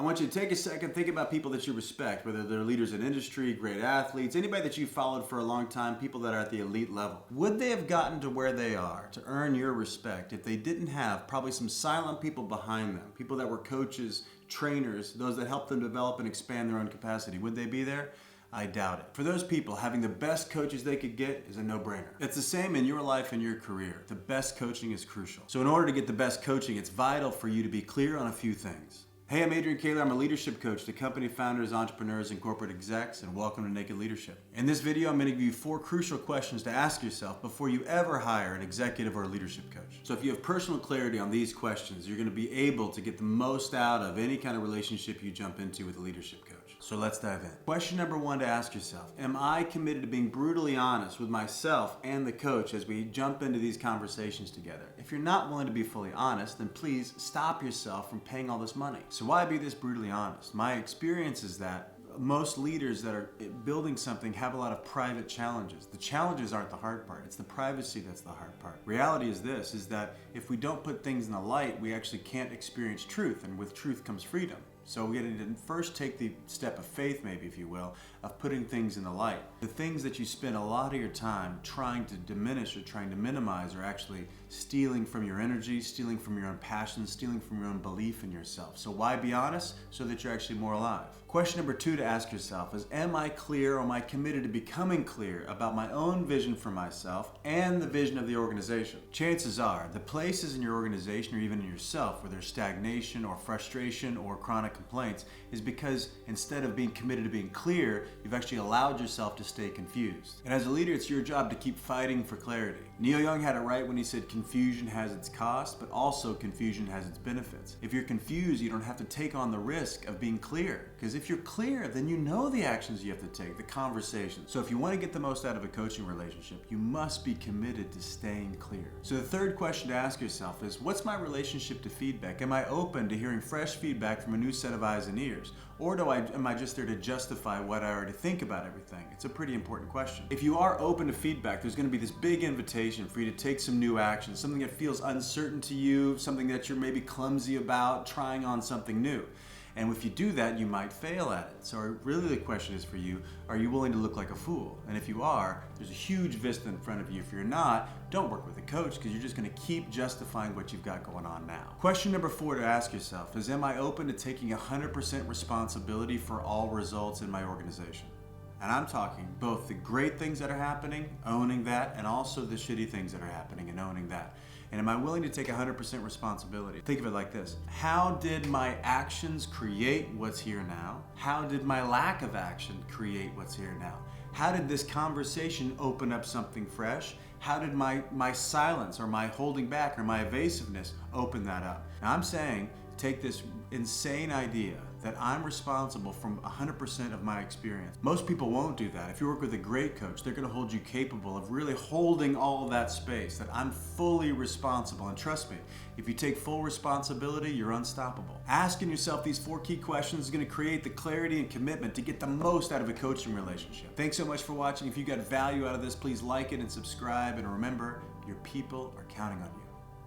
want you to take a second, think about people that you respect, whether they're leaders in industry, great athletes, anybody that you've followed for a long time, people that are at the elite level. Would they have gotten to where they are to earn your respect if they didn't have probably some silent people behind them, people that were coaches, trainers, those that helped them develop and expand their own capacity? Would they be there? I doubt it. For those people, having the best coaches they could get is a no-brainer. It's the same in your life and your career. The best coaching is crucial. So in order to get the best coaching, it's vital for you to be clear on a few things. Hey, I'm Adrian. I'm a leadership coach to company founders, entrepreneurs, and corporate execs, and welcome to Naked Leadership. In this video, I'm going to give you 4 crucial questions to ask yourself before you ever hire an executive or a leadership coach. So if you have personal clarity on these questions, you're going to be able to get the most out of any kind of relationship you jump into with a leadership coach. So let's dive in. Question number 1 to ask yourself: am I committed to being brutally honest with myself and the coach as we jump into these conversations together? If you're not willing to be fully honest, then please stop yourself from paying all this money. So why be this brutally honest? My experience is that most leaders that are building something have a lot of private challenges. The challenges aren't the hard part. It's the privacy that's the hard part. Reality is this, is that if we don't put things in the light, we actually can't experience truth, and with truth comes freedom. So we're going to first take the step of faith, maybe, if you will, of putting things in the light. The things that you spend a lot of your time trying to diminish or trying to minimize are actually stealing from your energy, stealing from your own passion, stealing from your own belief in yourself. So why be honest? So that you're actually more alive. Question number 2 to ask yourself is, am I clear or am I committed to becoming clear about my own vision for myself and the vision of the organization? Chances are the places in your organization or even in yourself where there's stagnation or frustration or chronic complaints is because instead of being committed to being clear, you've actually allowed yourself to stay confused. And as a leader, it's your job to keep fighting for clarity. Neil Young had it right when he said confusion has its cost, but also confusion has its benefits. If you're confused, you don't have to take on the risk of being clear, because if you're clear, then you know the actions you have to take, the conversations. So if you want to get the most out of a coaching relationship, you must be committed to staying clear. So the third question to ask yourself is, what's my relationship to feedback? Am I open to hearing fresh feedback from a new set of eyes and ears? Or am I just there to justify what I already think about everything? It's a pretty important question. If you are open to feedback, there's going to be this big invitation for you to take some new action, something that feels uncertain to you, something that you're maybe clumsy about, trying on something new. And if you do that, you might fail at it. So really the question is for you, are you willing to look like a fool? And if you are, there's a huge vista in front of you. If you're not, don't work with a coach, because you're just going to keep justifying what you've got going on now. Question number 4 to ask yourself is, am I open to taking 100% responsibility for all results in my organization? And I'm talking both the great things that are happening, owning that, and also the shitty things that are happening and owning that. And am I willing to take 100% responsibility? Think of it like this. How did my actions create what's here now? How did my lack of action create what's here now? How did this conversation open up something fresh? How did my silence or my holding back or my evasiveness open that up? Now I'm saying, take this insane idea that I'm responsible for 100% of my experience. Most people won't do that. If you work with a great coach, they're going to hold you capable of really holding all of that space, that I'm fully responsible. And trust me, if you take full responsibility, you're unstoppable. Asking yourself these 4 key questions is going to create the clarity and commitment to get the most out of a coaching relationship. Thanks so much for watching. If you got value out of this, please like it and subscribe. And remember, your people are counting on you.